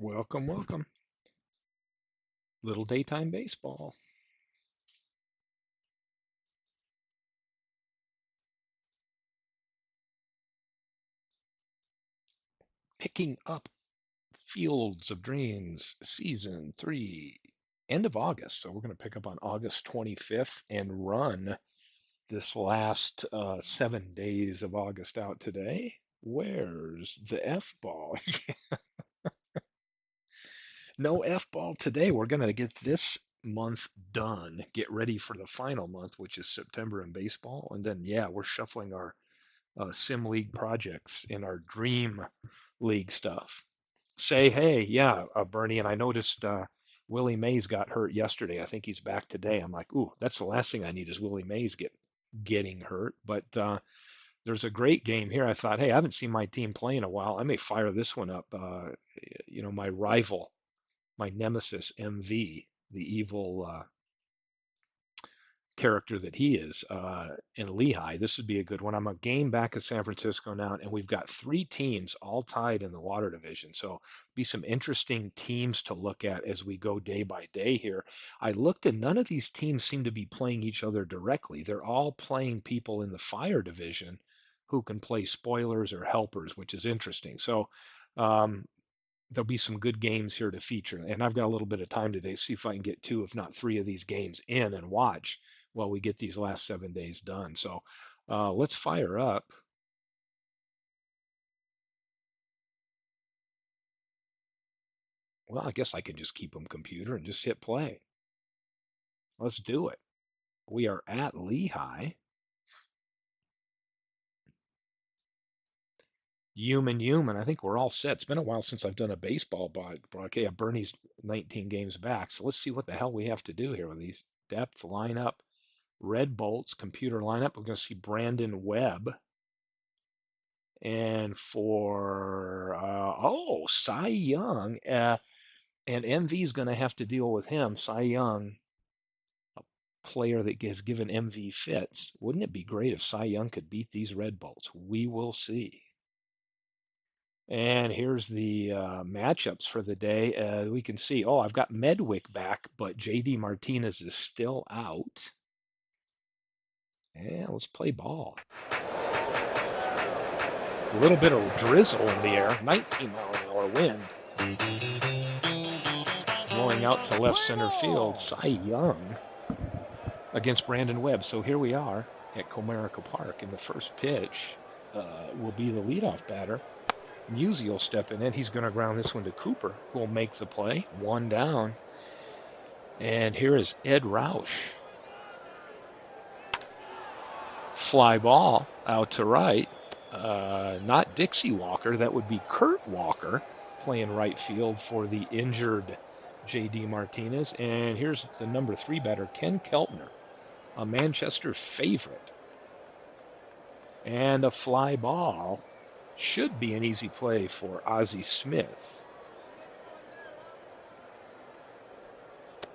Welcome, welcome. Little daytime baseball. Picking up Fields of Dreams season 3, end of August. So we're going to pick up on August 25th and run this last 7 days of August out today. Where's the F ball? No F ball today. We're going to get this month done, get ready for the final month, which is September in baseball. And then, yeah, we're shuffling our Sim League projects in our Dream League stuff. Say, hey, yeah, Bernie, and I noticed Willie Mays got hurt yesterday. I think he's back today. I'm like, ooh, that's the last thing I need is Willie Mays getting hurt. But there's a great game here. I thought, hey, I haven't seen my team play in a while. I may fire this one up. My rival, my nemesis, MV, the evil character that he is in Lehigh. This would be a good one. I'm a game back at San Francisco now, and we've got three teams all tied in the water division. So be some interesting teams to look at as we go day by day here. I looked and none of these teams seem to be playing each other directly. They're all playing people in the fire division who can play spoilers or helpers, which is interesting. So um, there'll be some good games here to feature. And I've got a little bit of time today to see if I can get two, if not three of these games in and watch while we get these last 7 days done. So let's fire up. Well, I guess I can just keep them computer and just hit play. Let's do it. We are at Lehigh. Human. I think we're all set. It's been a while since I've done a baseball broadcast. Yeah, Bernie's 19 games back. So let's see what the hell we have to do here with these depth lineup. Red Bolts computer lineup. We're going to see Brandon Webb. And for Cy Young, and MV is going to have to deal with him. Cy Young, a player that has given MV fits. Wouldn't it be great if Cy Young could beat these Red Bolts? We will see. And here's the matchups for the day. We can see, I've got Medwick back, but JD Martinez is still out. Yeah, let's play ball. A little bit of drizzle in the air, 19-mile-an-hour wind. Blowing out to left center field, Cy Young against Brandon Webb. So here we are at Comerica Park, and the first pitch will be the leadoff batter. Musial will step in, and he's going to ground this one to Cooper, who will make the play. One down. And here is Ed Roush. Fly ball out to right. Not Dixie Walker. That would be Kurt Walker playing right field for the injured J.D. Martinez. And here's the number 3 batter, Ken Keltner, a Manchester favorite. And a fly ball. Should be an easy play for Ozzie Smith.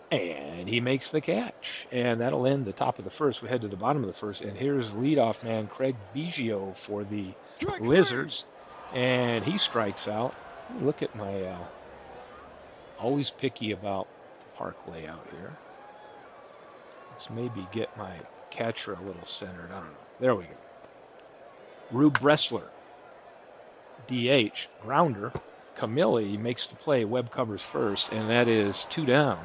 And he makes the catch. And that'll end the top of the first. We head to the bottom of the first. And here's leadoff man Craig Biggio for the Lizards. And he strikes out. Look at my always picky about the park layout here. Let's maybe get my catcher a little centered. I don't know. There we go. Rube Bressler, DH, grounder. Camilli makes the play. Webb covers first, and that is 2 down.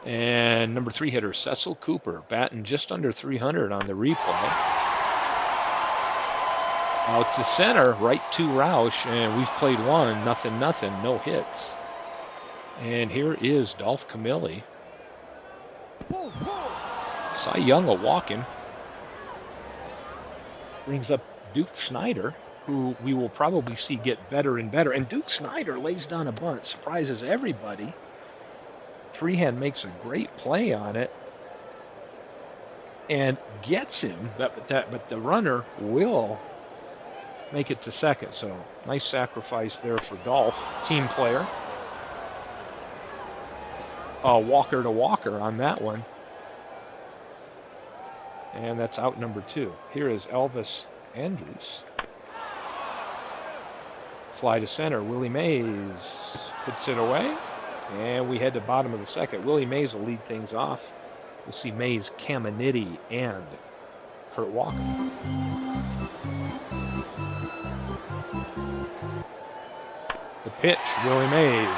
And number 3 hitter, Cecil Cooper, batting just under 300 on the replay. Out to center, right to Roush, and we've played one, nothing, no hits. And here is Dolph Camilli. Cy Young a walking. Brings up Duke Snyder, who we will probably see get better and better. And Duke Snyder lays down a bunt, surprises everybody. Freehand makes a great play on it and gets him, but the runner will make it to second. So nice sacrifice there for Dolph, team player. Walker to Walker on that one. And that's out number 2. Here is Elvis Andrus. Fly to center. Willie Mays puts it away. And we head to bottom of the second. Willie Mays will lead things off. We'll see Mays, Caminiti, and Kurt Walker. The pitch, Willie Mays.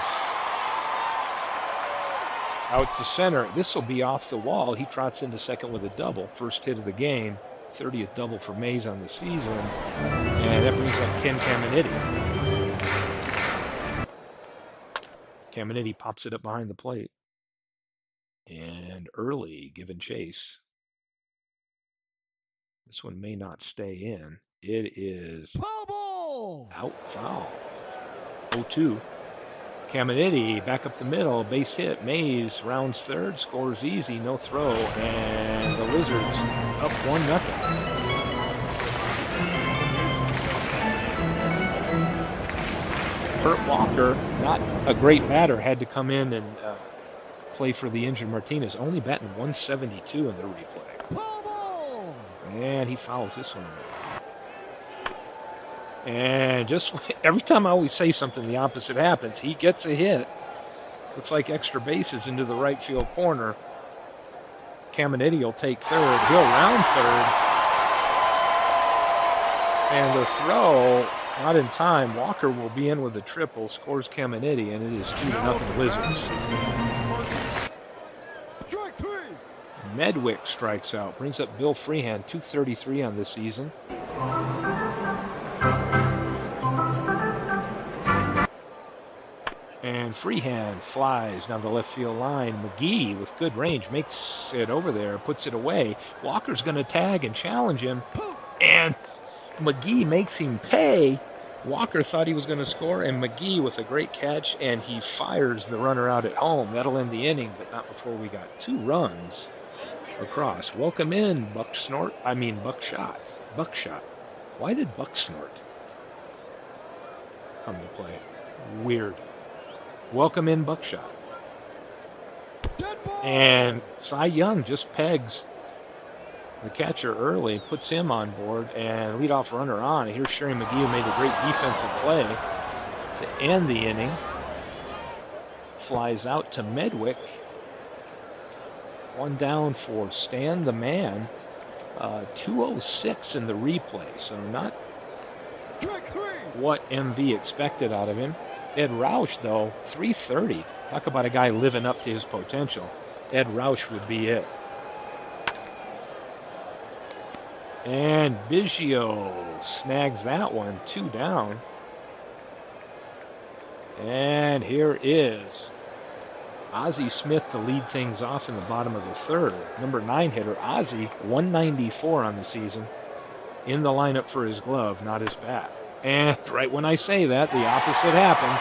Out to center. This will be off the wall. He trots into second with a double. First hit of the game. 30th double for Mays on the season. And that brings up Ken Caminiti. Caminiti pops it up behind the plate. And early giving chase. This one may not stay in. It is out foul. 0-2. Caminiti back up the middle, base hit. Mays rounds third, scores easy, no throw, and the Lizards up 1-0. Kurt Walker, not a great batter, had to come in and play for the injured Martinez, only batting 172 in the replay. And he fouls this one. And just every time I always say something, the opposite happens. He gets a hit. Looks like extra bases into the right field corner. Caminiti will take third. He'll round third. And the throw, not in time. Walker will be in with a triple. Scores Caminiti, and it is 2-0 Lizards. Medwick strikes out. Brings up Bill Freehan, 233 on this season. And Freehand flies down the left field line. McGee with good range makes it over there, puts it away. Walker's going to tag and challenge him. And McGee makes him pay. Walker thought he was going to score, and McGee with a great catch, and he fires the runner out at home. That'll end the inning, but not before we got 2 runs across. Welcome in, Buckshot. Buckshot. Why did Buck snort come to play? Weird. Welcome in, Buckshot. And Cy Young just pegs the catcher early, puts him on board, and leadoff runner on. Here's Sherry McGee, who made a great defensive play to end the inning. Flies out to Medwick. 1 down for Stan the Man. 206 in the replay, so not what MV expected out of him. Ed Roush, though, 330. Talk about a guy living up to his potential. Ed Roush would be it. And Biggio snags that one, 2 down. And here is Ozzie Smith to lead things off in the bottom of the third. Number 9 hitter, Ozzie, 194 on the season. In the lineup for his glove, not his bat. And right when I say that, the opposite happens.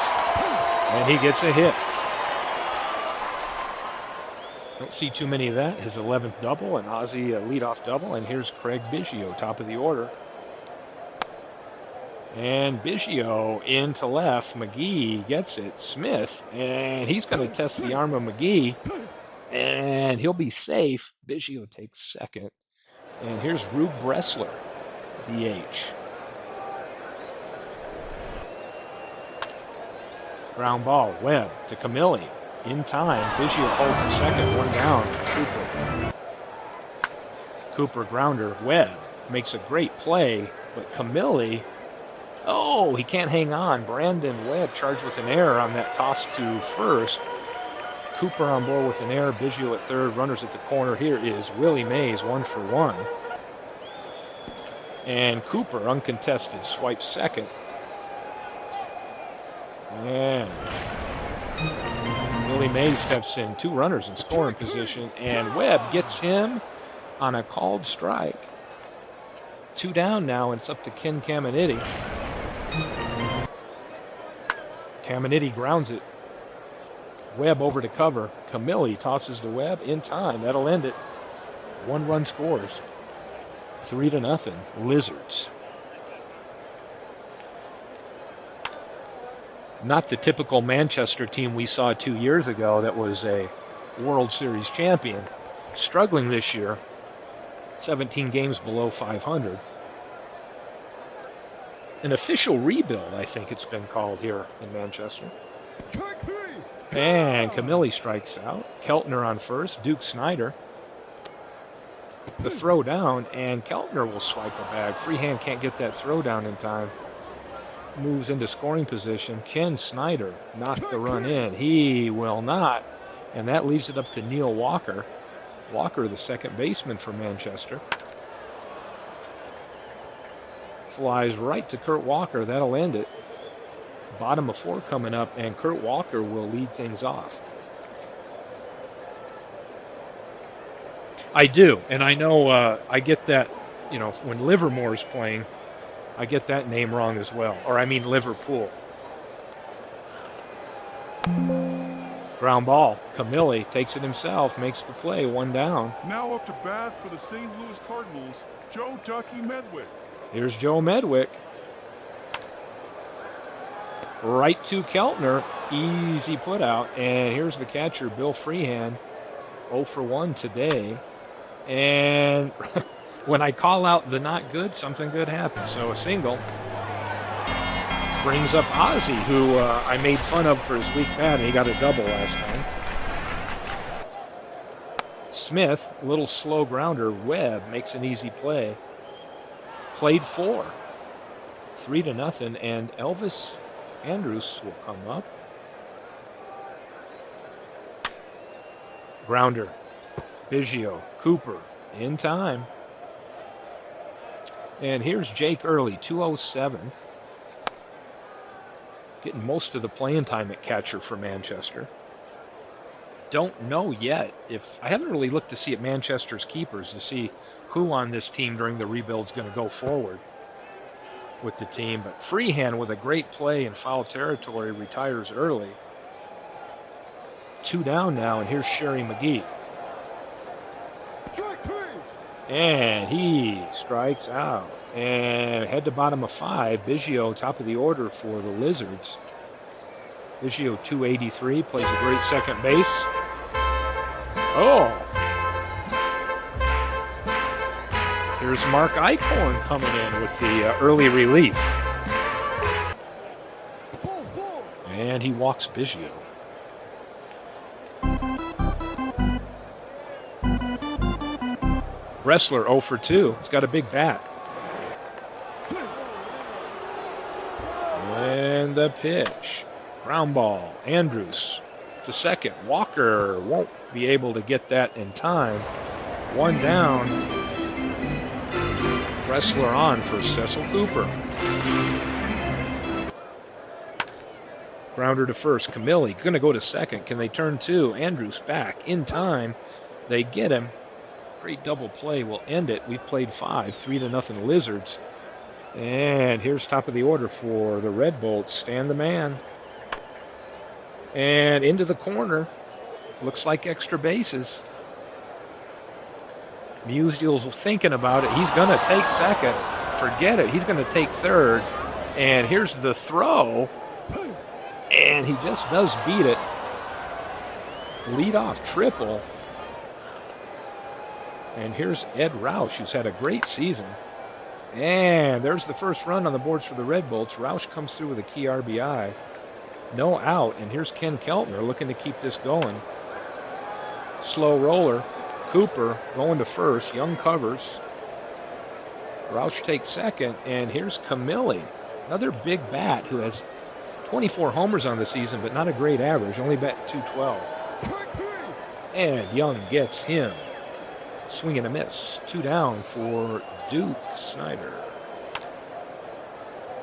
And he gets a hit. Don't see too many of that. His 11th double, and Ozzie a leadoff double. And here's Craig Biggio, top of the order. And Biggio into left. McGee gets it. Smith. And he's going to test the arm of McGee. And he'll be safe. Biggio takes second. And here's Rube Bressler, DH. Ground ball. Webb to Camilli. In time. Biggio holds the second. 1 down for Cooper. Cooper grounder. Webb makes a great play. But Camilli, oh, he can't hang on. Brandon Webb charged with an error on that toss to first. Cooper on board with an error. Biggio at third. Runners at the corner. Here is Willie Mays, 1 for 1. And Cooper, uncontested, swipes second. And Willie Mays steps in. 2 runners in scoring position. And Webb gets him on a called strike. 2 down now, and it's up to Ken Caminiti. Caminiti grounds it. Webb over to cover. Camilli tosses to Webb in time. That'll end it. 1 run scores. 3-0. Lizards. Not the typical Manchester team we saw 2 years ago that was a World Series champion. Struggling this year. 17 games below 500. an official rebuild, I think it's been called here in Manchester. And Camilli strikes out. Keltner on first. Duke Snyder. The throw down, and Keltner will swipe a bag. Freehand can't get that throw down in time. Moves into scoring position. Ken Snyder knocked the run in. He will not. And that leaves it up to Neil Walker. Walker, the second baseman for Manchester. Flies right to Kurt Walker. That'll end it. Bottom of 4 coming up, and Kurt Walker will lead things off. I do, and I know I get that, you know, when Livermore's playing, I get that name wrong as well. Or I mean Liverpool. Ground ball. Camilli takes it himself, makes the play, 1 down. Now up to bat for the St. Louis Cardinals, Joe Ducky Medwick. Here's Joe Medwick. Right to Keltner. Easy put out. And here's the catcher, Bill Freehand. 0 for 1 today. And when I call out the not good, something good happens. So a single brings up Ozzie, who I made fun of for his weak bat, and he got a double last time. Smith, a little slow grounder. Webb makes an easy play. Played 4. 3-0, and Elvis Andrus will come up. Grounder. Biggio. Cooper in time. And here's Jake Early, 207. Getting most of the playing time at catcher for Manchester. Don't know yet if I haven't really looked to see at Manchester's keepers to see who on this team during the rebuild is going to go forward with the team. But Freehand with a great play in foul territory retires early. 2 down now, and here's Sherry McGee. And he strikes out. And head to bottom of 5, Biggio top of the order for the Lizards. Biggio 283, plays a great second base. Oh! Here's Mark Eichhorn coming in with the early relief. And he walks Biggio. Wrestler 0 for 2. He's got a big bat. And the pitch. Ground ball. Andrews to second. Walker won't be able to get that in time. 1 down. Wrestler on for Cecil Cooper. Grounder to first. Camilli going to go to second. Can they turn 2? Andrews back in time. They get him. Great double play will end it. We've played 5, 3-0 Lizards. And here's top of the order for the Red Bolts. Stan the man. And into the corner. Looks like extra bases. Musial's thinking about it. He's going to take second. Forget it. He's going to take third. And here's the throw. And he just does beat it. Leadoff triple. And here's Ed Roush, who's had a great season. And there's the first run on the boards for the Red Bolts. Roush comes through with a key RBI. No out. And here's Ken Keltner looking to keep this going. Slow roller. Cooper going to first. Young covers. Roush takes second. And here's Camilli, another big bat who has 24 homers on the season, but not a great average. Only bat 212. And Young gets him. Swing and a miss. 2 down for Duke Snyder.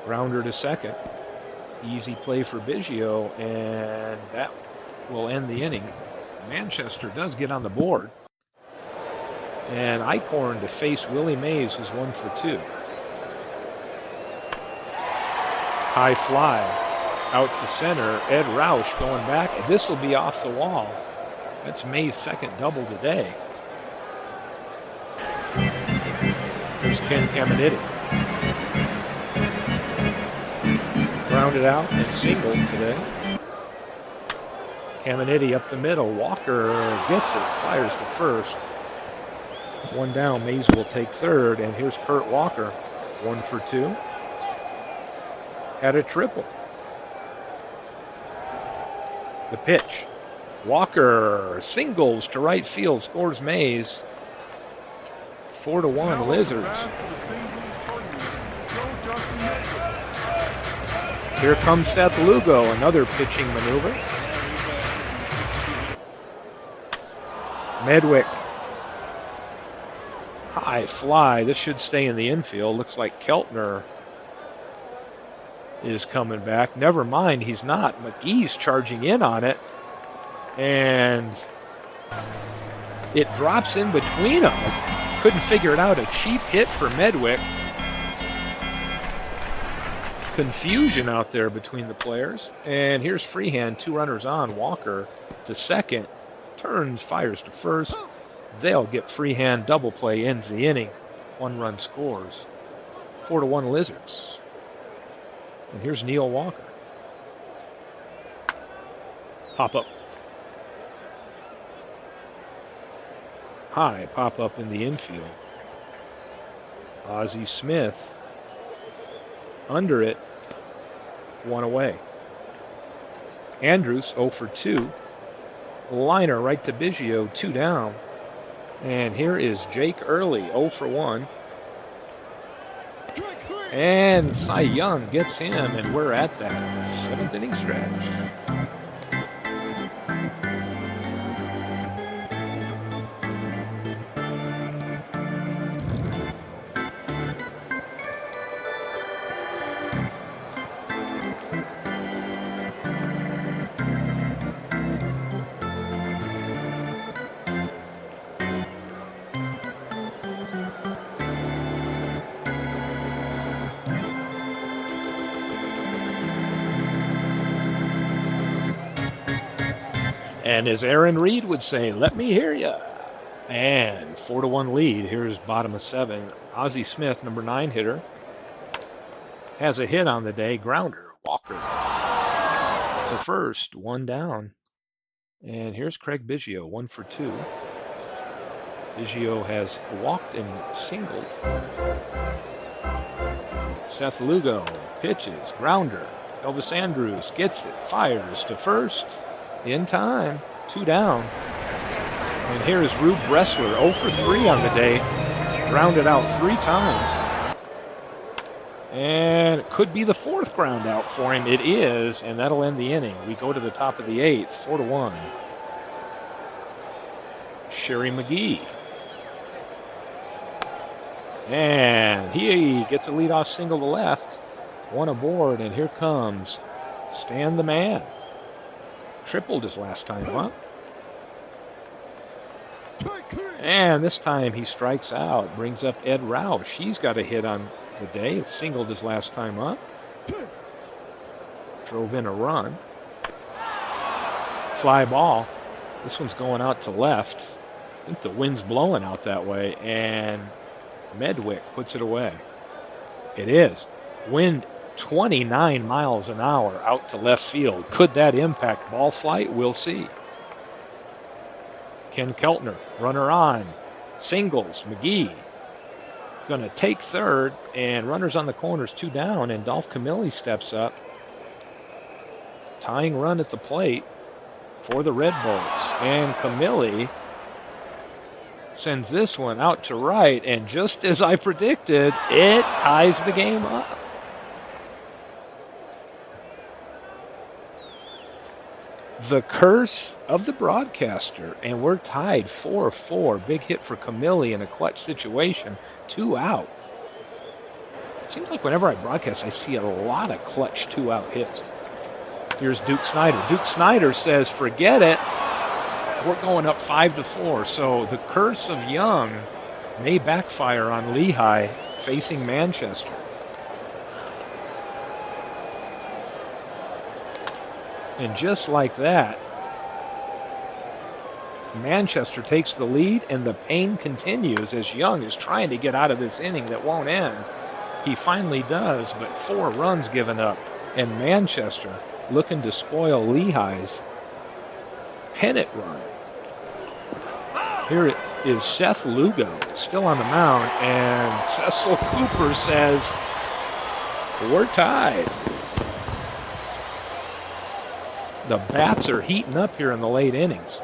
Grounder to second. Easy play for Biggio, and that will end the inning. Manchester does get on the board. And Eichhorn to face Willie Mays, who's 1 for 2. High fly. Out to center. Ed Roush going back. This will be off the wall. That's Mays' second double today. Here's Ken Caminiti. Grounded out and singled today. Caminiti up the middle. Walker gets it. Fires to first. 1 down. Mays will take third. And here's Kurt Walker. 1 for 2. had a triple. The pitch. Walker singles to right field, scores Mays. 4-1 Lizards. Here comes Seth Lugo, another pitching maneuver. Medwick. High fly. This should stay in the infield. Looks like Keltner is coming back. Never mind, he's not. McGee's charging in on it. And it drops in between them. Couldn't figure it out. A cheap hit for Medwick. Confusion out there between the players. And here's Freehand, 2 runners on. Walker to second. Turns, fires to first. They'll get Freehand. Double play ends the inning. 1 run scores. 4-1 Lizards. And here's Neil Walker. Pop up. High pop up in the infield. Ozzie Smith under it, 1 away. Andrews 0 for 2. Liner right to Biggio, 2 down. And here is Jake Early, 0 for 1. And Cy Young gets him, and we're at that 7th inning stretch. And as Aaron Reed would say, let me hear ya. And 4-1 lead. Here's bottom of 7. Ozzie Smith, number 9 hitter, has a hit on the day. Grounder. Walker to first, 1 down. And here's Craig Biggio, 1 for 2. Biggio has walked and singled. Seth Lugo pitches. Grounder. Elvis Andrews gets it. Fires to first. In time, 2 down. And here is Rube Bressler, 0 for 3 on the day. Grounded out 3 times. And it could be the 4th ground out for him. It is, and that'll end the inning. We go to the top of the 8th, 4-1. Sherry McGee. And he gets a leadoff single to left. 1 aboard, and here comes Stan the Man. Tripled his last time up. And this time he strikes out. Brings up Ed Roush. He's got a hit on the day. Singled his last time up. Drove in a run. Fly ball. This one's going out to left. I think the wind's blowing out that way. And Medwick puts it away. It is. Wind 29 miles an hour out to left field. Could that impact ball flight? We'll see. Ken Keltner, runner on. Singles. McGee going to take third, and runners on the corners, 2 down, and Dolph Camilli steps up. Tying run at the plate for the Red Bulls. And Camilli sends this one out to right, and just as I predicted, it ties the game up. The curse of the broadcaster, and we're tied 4-4. Big hit for Camilli in a clutch situation. 2 out. Seems like whenever I broadcast, I see a lot of clutch 2-out hits. Here's Duke Snyder. Duke Snyder says, forget it. We're going up 5-4. So the curse of Young may backfire on Lehigh facing Manchester. And just like that, Manchester takes the lead, and the pain continues as Young is trying to get out of this inning that won't end. He finally does, but 4 runs given up, and Manchester looking to spoil Lehigh's pennant run. Here it is Seth Lugo still on the mound, and Cecil Cooper says, we're tied. The bats are heating up here in the late innings.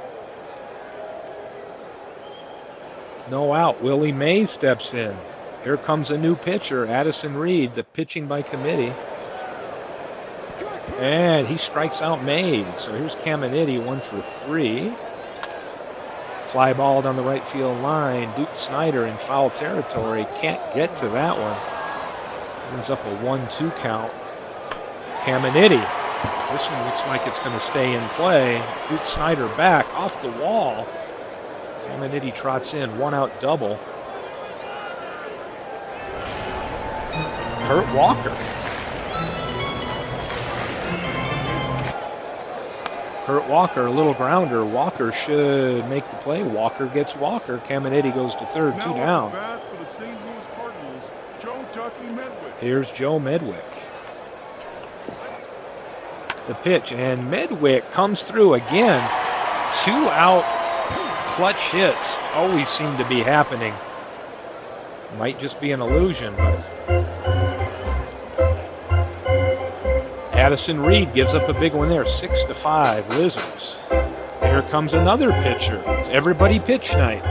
No out. Willie Mays steps in. Here comes a new pitcher, Addison Reed, the pitching by committee. And he strikes out Mays. So here's Caminiti, 1 for 3. Fly ball down the right field line. Duke Snyder in foul territory. Can't get to that one. Brings up a 1-2 count. Caminiti. This one looks like it's going to stay in play. Duke Snyder back off the wall. Caminiti trots in, 1-out double. Kurt Walker. Kurt Walker, a little grounder. Walker should make the play. Walker gets Walker. Caminiti goes to third, Now 2 down. Bat for the St. Louis Cardinals, Joe Ducky Medwick. Here's Joe Medwick. The pitch, and Medwick comes through again. 2-out clutch hits always seem to be happening. Might just be an illusion, but Addison Reed gives up a big one there, 6-5 Lizards. Here comes another pitcher. It's everybody pitch night.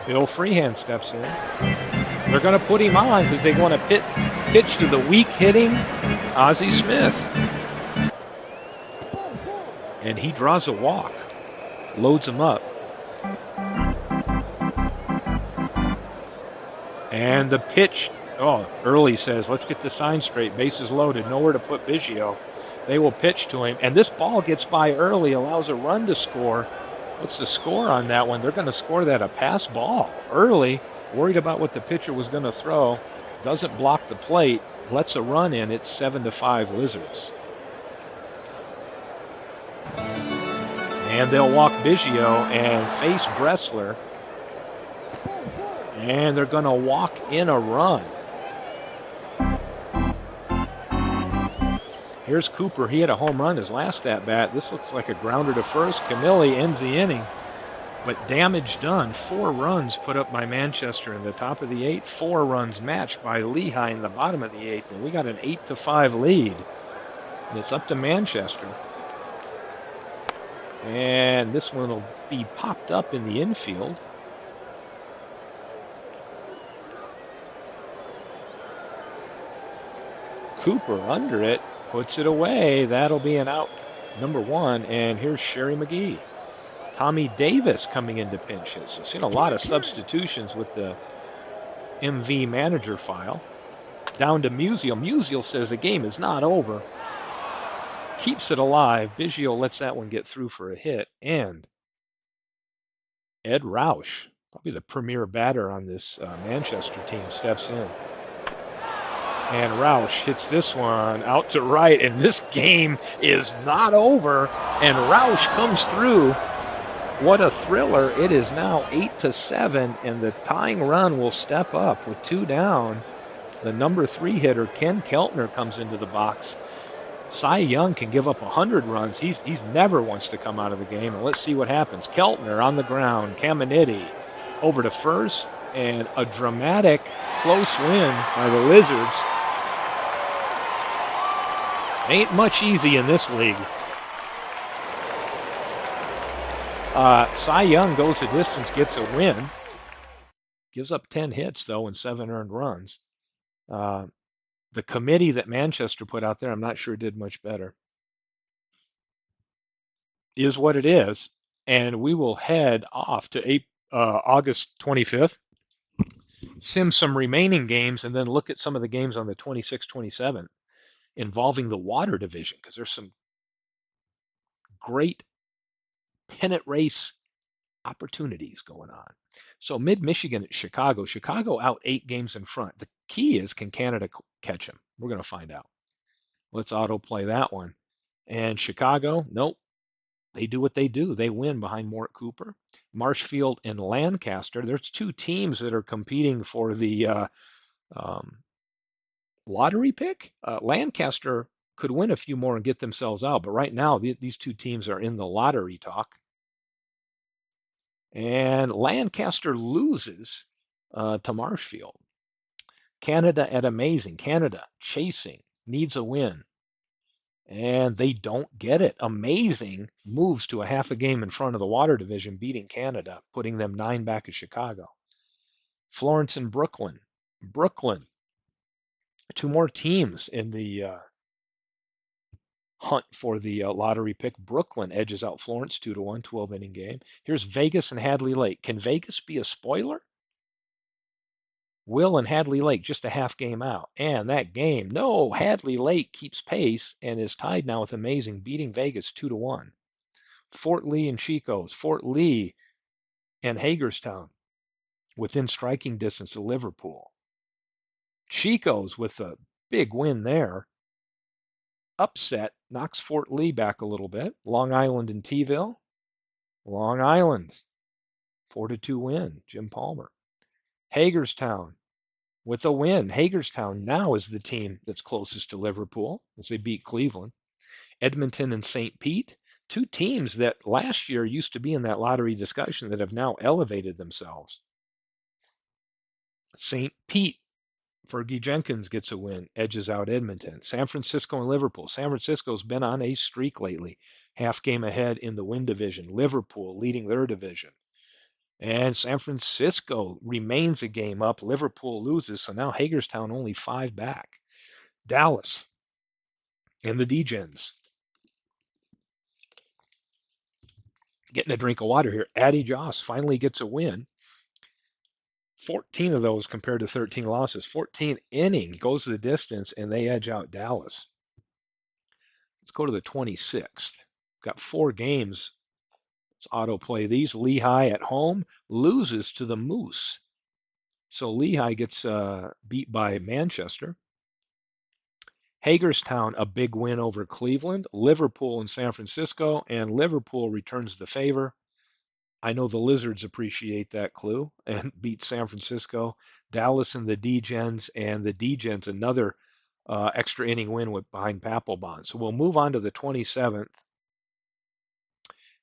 Bill Freehand steps in. They're going to put him on because they want to pitch to the weak hitting Ozzie Smith. And he draws a walk, loads him up. And the pitch, Early says, let's get the sign straight. Bases loaded, nowhere to put Biggio. They will pitch to him. And this ball gets by Early, allows a run to score. What's the score on that one? They're going to score that a pass ball. Early, worried about what the pitcher was going to throw, doesn't block the plate, lets a run in. It's 7-5 Lizards. And they'll walk Biggio and face Bressler. And they're going to walk in a run. Here's Cooper. He had a home run his last at-bat. This looks like a grounder to first. Camilli ends the inning. But damage done. 4 runs put up by Manchester in the top of the 8th. 4 runs matched by Lehigh in the bottom of the 8th. And we got an 8-5 lead. And it's up to Manchester. And this one will be popped up in the infield. Cooper under it, puts it away. That'll be an out, number 1. And here's Sherry McGee. Tommy Davis coming into pinch hit. So seen a lot of substitutions with the MV manager file. Down to Musial. Musial says the game is not over. Keeps it alive. Biggio lets that one get through for a hit. And Ed Roush, probably the premier batter on this Manchester team, steps in. And Roush hits this one out to right. And this game is not over. And Roush comes through. What a thriller. It is now 8-7. And the tying run will step up with 2 down. The number 3 hitter, Ken Keltner, comes into the box. Cy Young can give up 100 runs. He's never wants to come out of the game. And let's see what happens. Keltner on the ground. Caminiti over to first. And a dramatic close win by the Lizards. Ain't much easy in this league. Cy Young goes the distance, gets a win. Gives up 10 hits, though, and 7 earned runs. The committee that Manchester put out there, I'm not sure did much better. Is what it is. And we will head off to August 25th. Sim some remaining games and then look at some of the games on the 26th, 27th involving the water division, because there's some great pennant race opportunities going on. So Mid-Michigan at Chicago. Chicago out 8 games in front. The key is, can Canada catch him? We're going to find out. Let's autoplay that one. And Chicago, nope. They do what they do. They win behind Mort Cooper. Marshfield and Lancaster. There's 2 teams that are competing for the lottery pick. Lancaster could win a few more and get themselves out. But right now, these 2 teams are in the lottery talk. And Lancaster loses to Marshfield. Canada at Amazing. Canada chasing needs a win. And they don't get it. Amazing moves to a half a game in front of the Water Division, beating Canada, putting them 9 back of Chicago. Florence and Brooklyn. Brooklyn, two more teams in the hunt for the lottery pick. Brooklyn edges out Florence 2-1, 12-inning game. Here's Vegas and Hadley Lake. Can Vegas be a spoiler? Will and Hadley Lake just a half game out. And that game, no, Hadley Lake keeps pace and is tied now with Amazing, beating Vegas 2-1. Fort Lee and Chico's. Fort Lee and Hagerstown within striking distance of Liverpool. Chico's with a big win there. Upset knocks Fort Lee back a little bit. Long Island and T-ville. Long Island, 4-2 win. Jim Palmer. Hagerstown with a win. Hagerstown now is the team that's closest to Liverpool as they beat Cleveland. Edmonton and St. Pete, two teams that last year used to be in that lottery discussion that have now elevated themselves. St. Pete, Fergie Jenkins gets a win, edges out Edmonton. San Francisco and Liverpool. San Francisco's been on a streak lately, half game ahead in the win division. Liverpool leading their division. And San Francisco remains a game up. Liverpool loses, so now Hagerstown only 5 back. Dallas and the D-Gens. Getting a drink of water here. Addie Joss finally gets a win. 14 of those compared to 13 losses. 14 inning goes the distance, and they edge out Dallas. Let's go to the 26th. Got 4 games. Let's autoplay these. Lehigh at home loses to the Moose. So Lehigh gets beat by Manchester. Hagerstown, a big win over Cleveland. Liverpool and San Francisco, and Liverpool returns the favor. I know the Lizards appreciate that clue and beat San Francisco. Dallas and the D-Gens, and the D-Gens another extra inning win with behind Papelbon. So we'll move on to the 27th.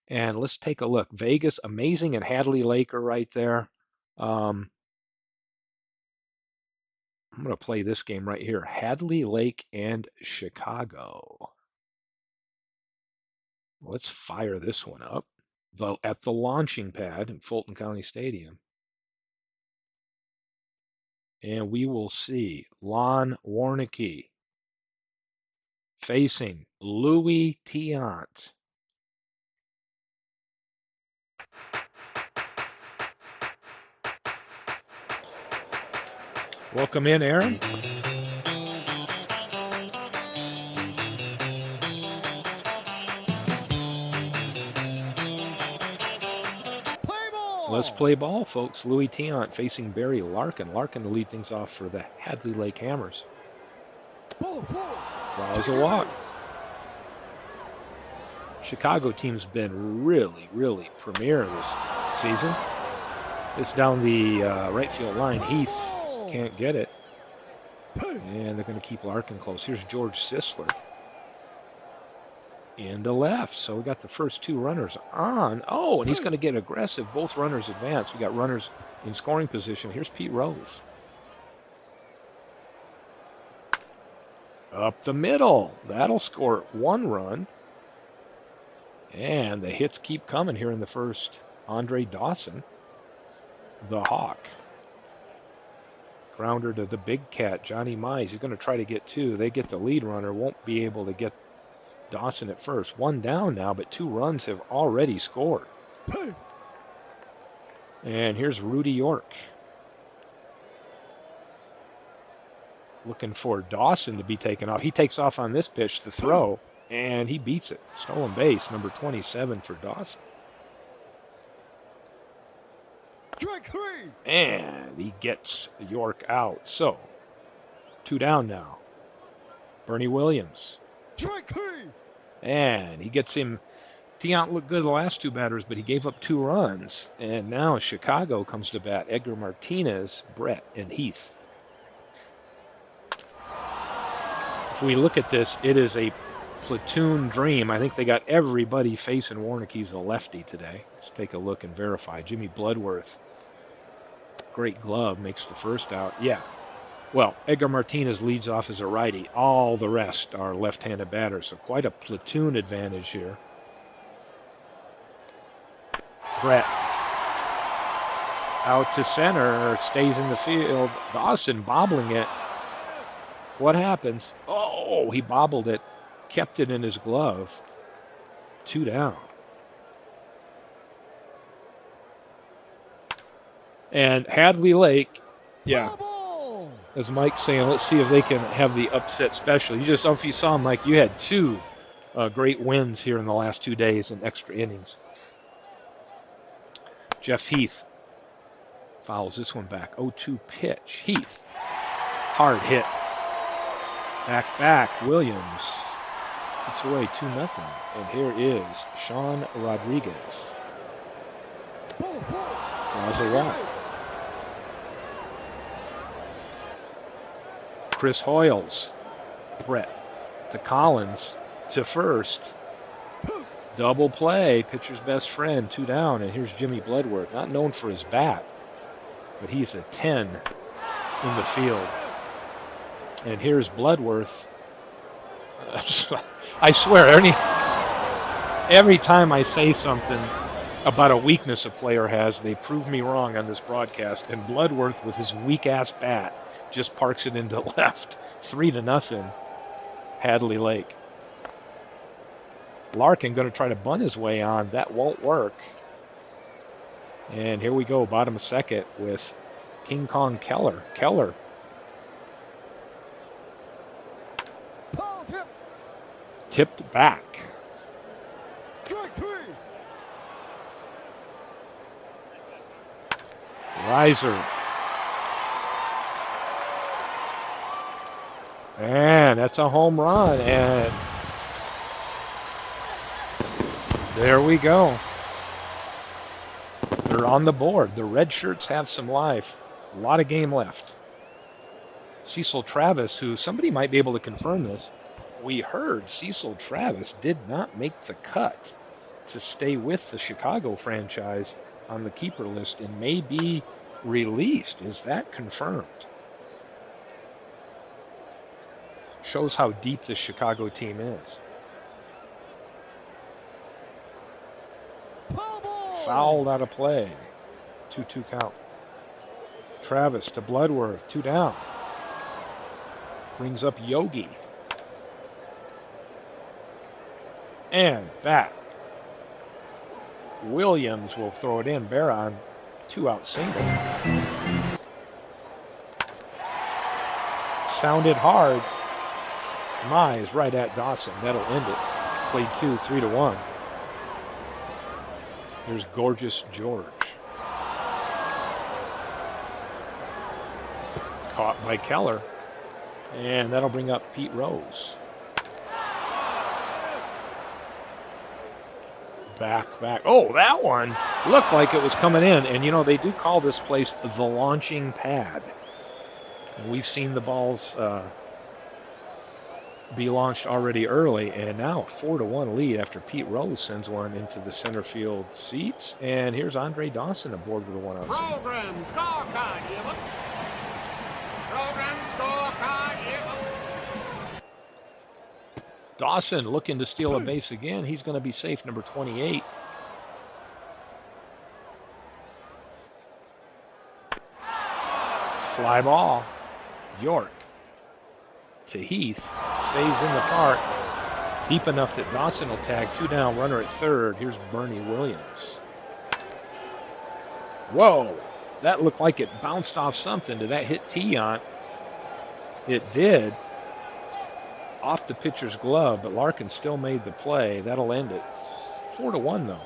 And let's take a look. Vegas, Amazing, and Hadley Lake are right there. I'm going to play this game right here. Hadley Lake and Chicago. Let's fire this one up. At the launching pad in Fulton County Stadium. And we will see Lon Warnicki facing Louis Tiant. Welcome in, Aaron. Let's play ball, folks. Louis Tiant facing Barry Larkin. Larkin to lead things off for the Hadley Lake Hammers. Draws a walk. Chicago team's been really, really premier this season. It's down the right field line. Heath can't get it. And they're going to keep Larkin close. Here's George Sisler. Into left. So we got the first 2 runners on. Oh, and he's going to get aggressive. Both runners advance. We got runners in scoring position. Here's Pete Rose. Up the middle. That'll score 1 run. And the hits keep coming here in the first. Andre Dawson, the Hawk. Grounder to the big cat, Johnny Mize. He's going to try to get 2. They get the lead runner. Won't be able to get Dawson at first. 1 down now, but 2 runs have already scored. And here's Rudy York. Looking for Dawson to be taken off. He takes off on this pitch to throw, and he beats it. Stolen base, number 27 for Dawson. Strike 3. And he gets York out. So, 2 down now. Bernie Williams. Strike 3. And he gets him. Tiant looked good the last 2 batters, but he gave up 2 runs. And now Chicago comes to bat. Edgar Martinez, Brett, and Heath. If we look at this, it is a platoon dream. I think they got everybody facing Warnicki's a lefty today. Let's take a look and verify. Jimmy Bloodworth, great glove, makes the first out. Yeah, Well, Edgar Martinez leads off as a righty. All the rest are left-handed batters, so quite a platoon advantage here. Brett out to center, stays in the field. Dawson bobbling it. What happens? Oh, he bobbled it, kept it in his glove. 2 down. And Hadley Lake, yeah, as Mike's saying, let's see if they can have the upset special. You just, I don't know if you saw, Mike, you had 2 great wins here in the last 2 days in extra innings. Jeff Heath fouls this one back. 0-2 pitch. Heath, hard hit. Back, Williams. It's away 2-0. And here is Sean Rodriguez. Draws a walk. Chris Hoyles. Brett to Collins to first. Double play. Pitcher's best friend. 2 down. And here's Jimmy Bloodworth. Not known for his bat, but he's a 10 in the field. And here's Bloodworth. I swear, every time I say something about a weakness a player has, they prove me wrong on this broadcast. And Bloodworth, with his weak-ass bat, just parks it into left. 3-0, Hadley Lake. Larkin going to try to bunt his way on. That won't work. And here we go, bottom of second with King Kong Keller. Tipped back. Riser. And that's a home run. And there we go. They're on the board. The red shirts have some life. A lot of game left. Cecil Travis, who somebody might be able to confirm this, we heard Cecil Travis did not make the cut to stay with the Chicago franchise on the keeper list and may be released. Is that confirmed? Shows how deep the Chicago team is. Fouled out of play. 2-2 count. Travis to Bloodworth. 2 down. Brings up Yogi. And back. Williams will throw it in. Barron, 2-out single. Sounded hard. Mize right at Dawson. That'll end it. Played 2, 3-1. There's Gorgeous George. Caught by Keller. And that'll bring up Pete Rose. Back. Oh, that one looked like it was coming in. And, you know, they do call this place the launching pad. And we've seen the balls be launched already early. And now a 4-1 lead after Pete Rose sends one into the center field seats. And here's Andre Dawson aboard with a 1-0. Program scorecard, Evan. Program scorecard, Evan. Dawson looking to steal a base again. He's going to be safe, number 28. Fly ball. York to Heath. Stays in the park. Deep enough that Dawson will tag. 2 down, runner at third. Here's Bernie Williams. Whoa. That looked like it bounced off something. Did that hit Tion? It did. Off the pitcher's glove, but Larkin still made the play. That'll end it. 4-1, though.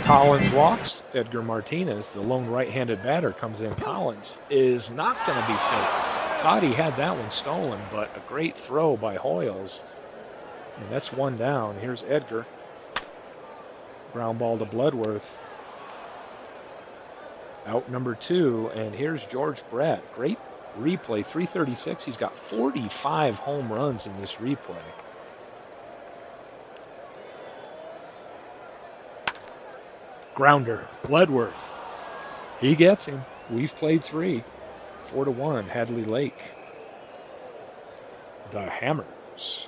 Collins walks. Edgar Martinez, the lone right-handed batter, comes in. Collins is not going to be safe. Thought he had that one stolen, but a great throw by Hoyles. And that's 1 down. Here's Edgar. Ground ball to Bloodworth. Out number 2, and here's George Brett. Great replay, 336. He's got 45 home runs in this replay. Grounder, Bloodworth. He gets him. We've played 3. 4-1, Hadley Lake. The Hammers.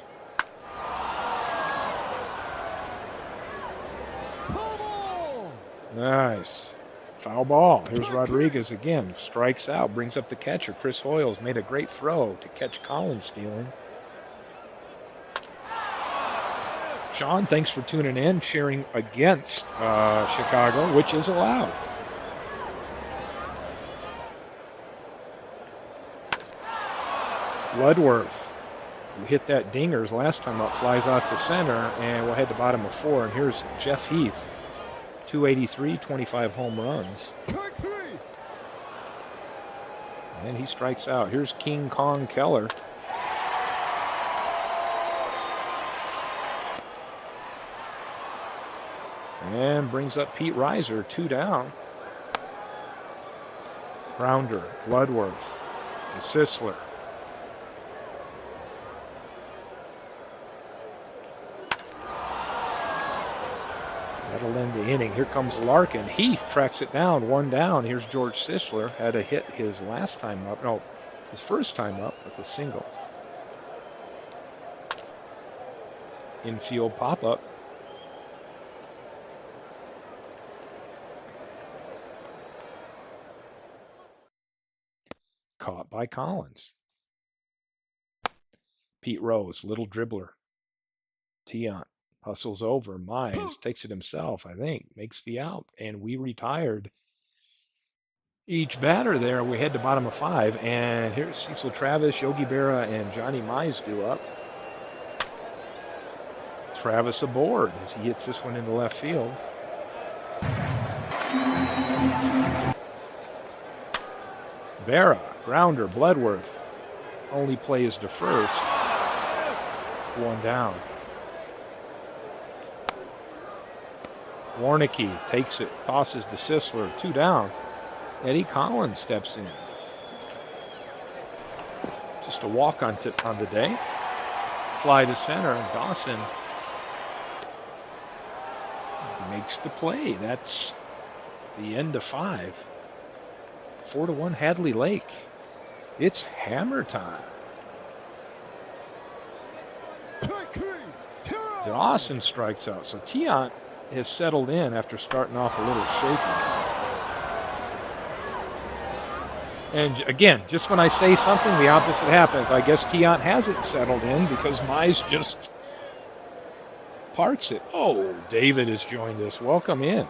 Nice. Foul ball. Here's Rodriguez again. Strikes out, brings up the catcher. Chris Hoyles made a great throw to catch Collins stealing. Sean, thanks for tuning in, cheering against Chicago, which is allowed. Bloodworth. We hit that dingers last time up, flies out to center, and we'll head to bottom of 4. And here's Jeff Heath, 283, 25 home runs. And he strikes out. Here's King Kong Keller. And brings up Pete Reiser, 2 down. Grounder, Bloodworth, and Sisler. That'll end the inning. Here comes Larkin. Heath tracks it down, 1 down. Here's George Sisler. Had to hit his last time up. No, his first time up with a single. Infield pop-up. Caught by Collins. Pete Rose, little dribbler. Tiant hustles over. Mize takes it himself, I think. Makes the out. And we retired each batter there. We head to bottom of 5. And here's Cecil Travis, Yogi Berra, and Johnny Mize due up. Travis aboard as he hits this one into left field. Berra, grounder, Bloodworth. Only plays to first. 1 down. Warnicki takes it, tosses to Sisler, 2 down. Eddie Collins steps in. Just a walk on the day. Fly to center, and Dawson makes the play. That's the end of 5. 4-1 Hadley Lake. It's hammer time. Dawson strikes out. So Tiant has settled in after starting off a little shaky. And again, just when I say something, the opposite happens. I guess Tiant hasn't settled in because Mize just parks it. Oh, David has joined us. Welcome in.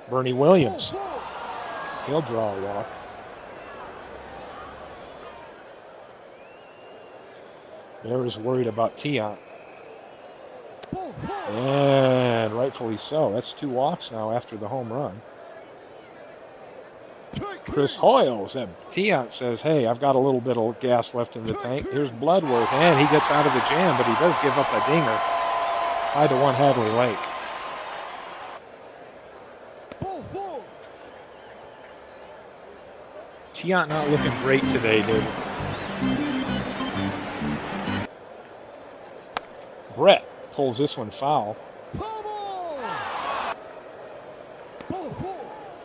Bernie Williams. He'll draw a walk. Bear is worried about Tiant. And rightfully so. That's 2 walks now after the home run. Chris Hoyles. Tiant says, hey, I've got a little bit of gas left in the tank. Here's Bloodworth. And he gets out of the jam, but he does give up a dinger. 5-1 Hadley Lake. Tiant not looking great today, dude. Brett pulls this one foul.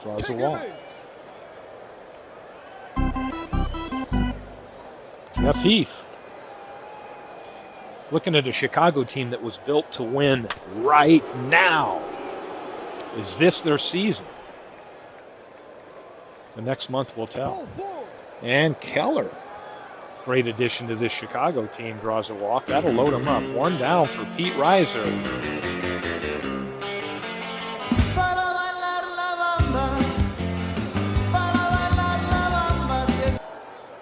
Draws a walk. Jeff Heath. Looking at a Chicago team that was built to win right now. Is this their season? The next month will tell. And Keller, great addition to this Chicago team, draws a walk. That'll load him up. 1 down for Pete Reiser.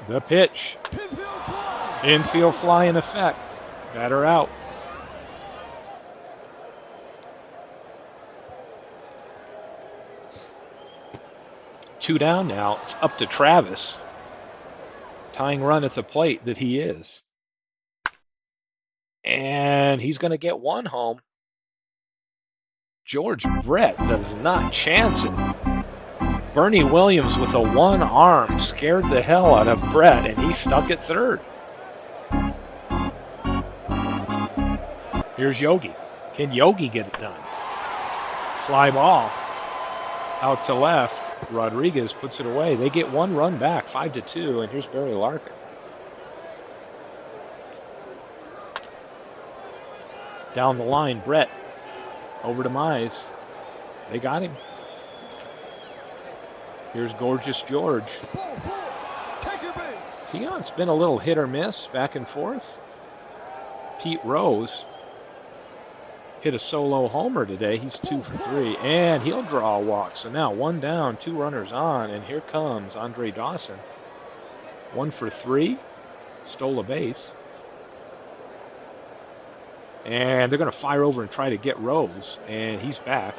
The pitch. Infield fly in effect. Batter out. Two down now. It's up to Travis. Tying run at the plate that he is. And he's going to get 1 home. George Brett does not chance it. Bernie Williams with a 1 arm scared the hell out of Brett, and he's stuck at third. Here's Yogi. Can Yogi get it done? Fly ball out to left. Rodriguez puts it away. They get 1 run back, 5-2, and here's Barry Larkin. Down the line, Brett over to Mize. They got him. Here's Gorgeous George. Take your base. It's been a little hit or miss, back and forth. Pete Rose hit a solo homer today. He's 2 for 3, and he'll draw a walk. So now 1 down, 2 runners on, and here comes Andre Dawson. 1 for 3, stole a base. And they're going to fire over and try to get Rose, and he's back.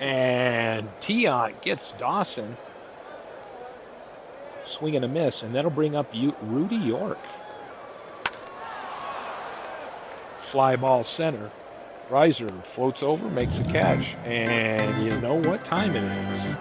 And Tiant gets Dawson. Swing and a miss, and that'll bring up Rudy York. Fly ball center. Reiser floats over, makes a catch, and you know what time it is.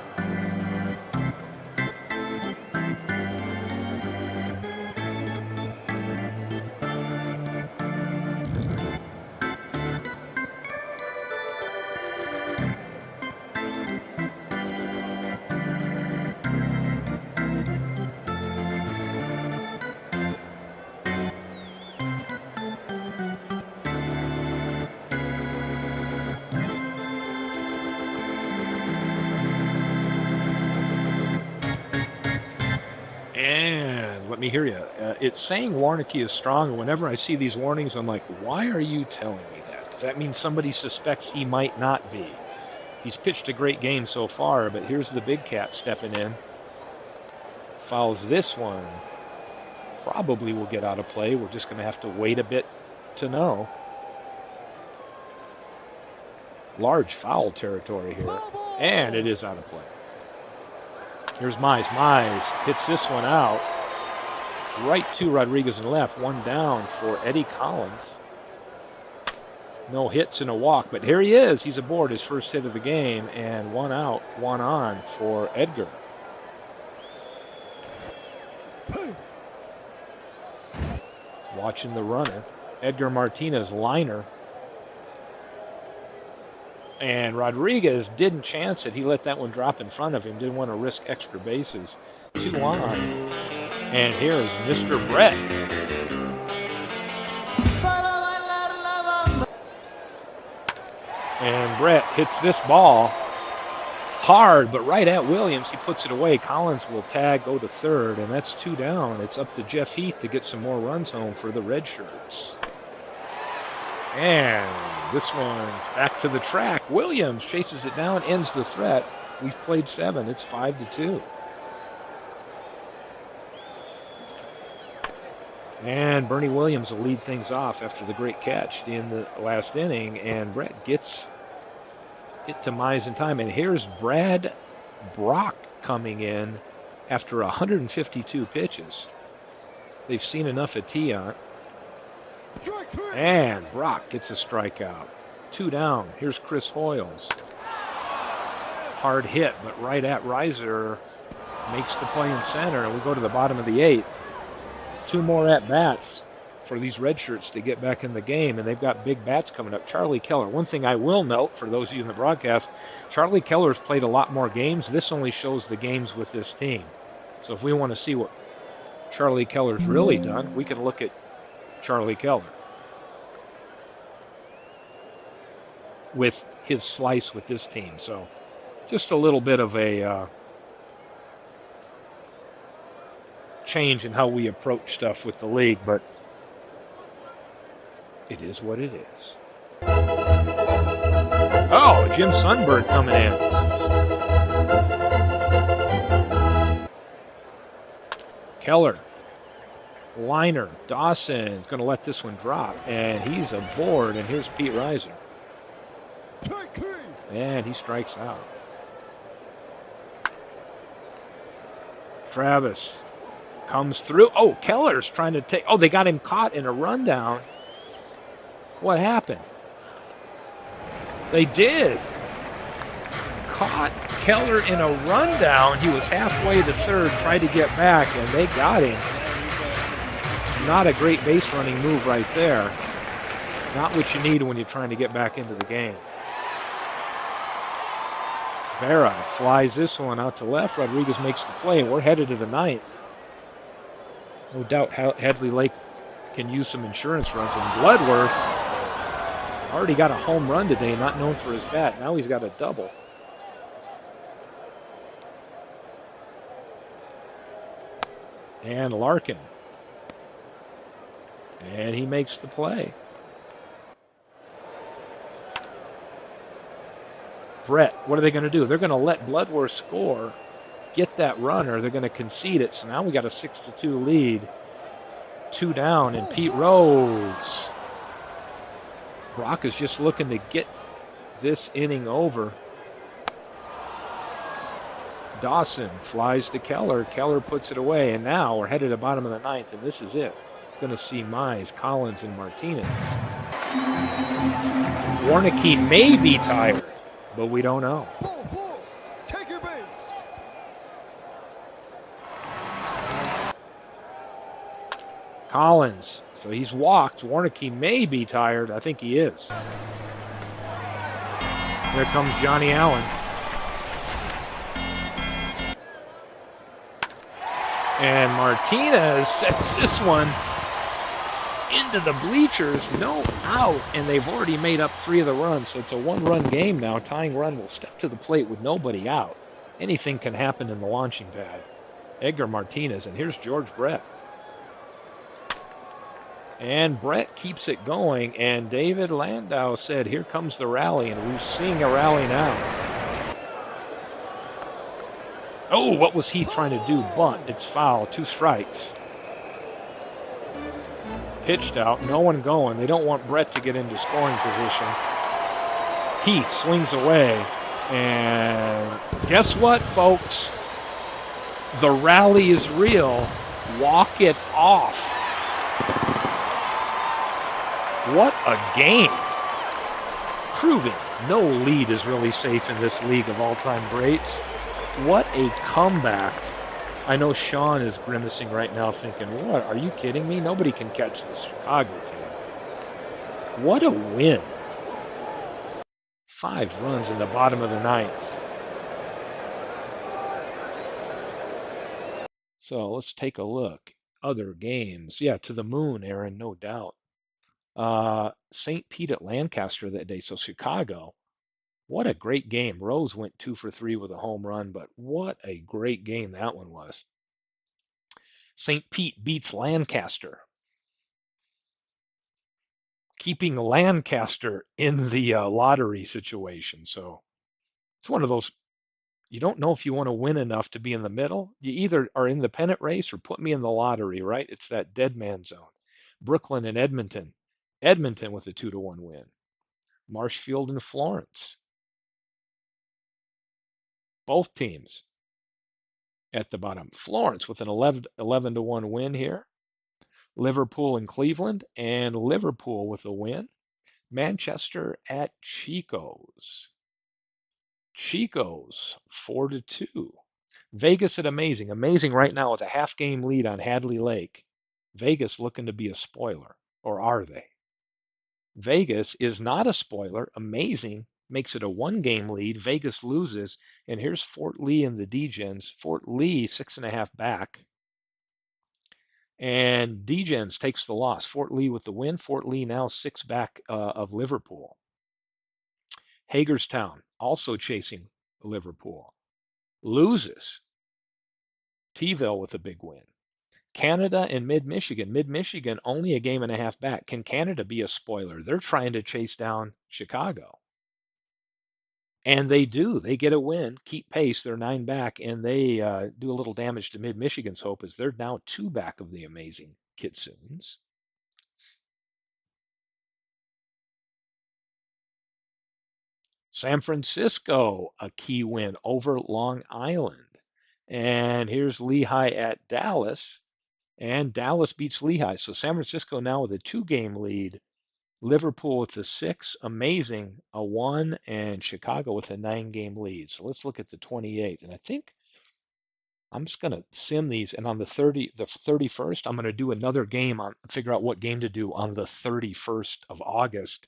Let me hear you. It's saying Warnke is strong, and whenever I see these warnings, I'm like, why are you telling me that? Does that mean somebody suspects he might not be? He's pitched a great game so far, but here's the big cat stepping in. Fouls this one. Probably will get out of play. We're just going to have to wait a bit to know. Large foul territory here, and it is out of play. Here's Mize. Mize hits this one out. Right to Rodriguez and left. 1 down for Eddie Collins. No hits and a walk, but here he is. He's aboard, his first hit of the game, and 1 out, 1 on for Edgar. Watching the runner. Edgar Martinez, liner. And Rodriguez didn't chance it. He let that one drop in front of him. Didn't want to risk extra bases. 2 on. And here's Mr. Brett. And Brett hits this ball hard, but right at Williams. He puts it away. Collins will tag, go to third, and that's 2 down. It's up to Jeff Heath to get some more runs home for the Red Shirts. And this one's back to the track. Williams chases it down, ends the threat. We've played 7. It's 5-2. And Bernie Williams will lead things off after the great catch in the last inning. And Brett gets it to Mize in time. And here's Brad Brock coming in after 152 pitches. They've seen enough at Tiant. And Brock gets a strikeout. 2 down. Here's Chris Hoyles. Hard hit, but right at Reiser. Makes the play in center, and we go to the bottom of the 8th. 2 more at-bats for these red shirts to get back in the game, and they've got big bats coming up. Charlie Keller. One thing I will note for those of you in the broadcast, Charlie Keller's played a lot more games. This only shows the games with this team. So if we want to see what Charlie Keller's really done, we can look at Charlie Keller with his slice with this team. So just a little bit of a change in how we approach stuff with the league, but it is what it is. Oh, Jim Sundberg coming in. Keller. Liner. Dawson's going to let this one drop, and he's aboard, and here's Pete Reiser. And he strikes out. Travis comes through. Oh, Keller's trying to take... Oh, they got him caught in a rundown. What happened? They did. Caught Keller in a rundown. He was halfway to third, tried to get back, and they got him. Not a great base running move right there. Not what you need when you're trying to get back into the game. Vera flies this one out to left. Rodriguez makes the play, and we're headed to the ninth. No doubt Headley Lake can use some insurance runs. And Bloodworth already got a home run today, not known for his bat. Now he's got a double. And Larkin. And he makes the play. Brett, what are they going to do? They're going to let Bloodworth score, get that run, or they're going to concede it. So now we got a 6-2 lead. 2 down, and Pete Rose. Brock is just looking to get this inning over. Dawson flies to Keller. Keller puts it away, and now we're headed to the bottom of the ninth, and this is it. Going to see Mize, Collins, and Martinez. Warnicki may be tired, but we don't know. Ball 4. Take your base. Collins, so he's walked. Warnicki may be tired. I think he is. Here comes Johnny Allen. And Martinez sets this one into the bleachers. No out, and they've already made up 3 of the runs, so it's a 1-run game now. Tying run will step to the plate with nobody out. Anything can happen in the launching pad. Edgar Martinez, and here's George Brett. And Brett keeps it going, and David Landau said, here comes the rally, and we're seeing a rally now. Oh, what was he trying to do? Bunt. It's foul. 2 strikes. Pitched out. No one going. They don't want Brett to get into scoring position. Heath swings away. And guess what, folks? The rally is real. Walk it off. What a game. Proving no lead is really safe in this league of all-time greats. What a comeback. I know Sean is grimacing right now thinking, what, are you kidding me? Nobody can catch this Chicago team. What a win. 5 runs in the bottom of the ninth. So let's take a look. Other games. Yeah, to the moon, Aaron, no doubt. St. Pete at Lancaster that day. So Chicago. What a great game. Rose went 2 for 3 with a home run, but what a great game that one was. St. Pete beats Lancaster, keeping Lancaster in the lottery situation. So it's one of those, you don't know if you want to win enough to be in the middle. You either are in the pennant race or put me in the lottery, right? It's that dead man zone. Brooklyn and Edmonton. Edmonton with a 2-1 win. Marshfield and Florence. Both teams at the bottom. Florence with an 11-1 win here. Liverpool and Cleveland, and Liverpool with a win. Manchester at Chico's. Chico's 4-2. Vegas at Amazing. Amazing right now with a half-game lead on Hadley Lake. Vegas looking to be a spoiler, or are they? Vegas is not a spoiler. Amazing makes it a 1-game lead. Vegas loses, and here's Fort Lee and the D-Gens. Fort Lee 6.5 back. And D-Gens takes the loss. Fort Lee with the win. Fort Lee now 6 back of Liverpool. Hagerstown also chasing Liverpool. Loses. T-ville with a big win. Canada and Mid-Michigan. Mid-Michigan only a 1.5 back. Can Canada be a spoiler? They're trying to chase down Chicago. And they do. They get a win, keep pace. They're 9 back, and they do a little damage to Mid-Michigan's hope as they're now 2 back of the Amazing Kitsunes. San Francisco, a key win over Long Island. And here's Lehigh at Dallas, and Dallas beats Lehigh. So San Francisco now with a 2-game lead. Liverpool with a 6, Amazing a 1, and Chicago with a 9-game lead. So let's look at the 28th. And I think I'm just gonna sim these, and on the 31st, I'm gonna do another game on figure out what game to do on the 31st of August,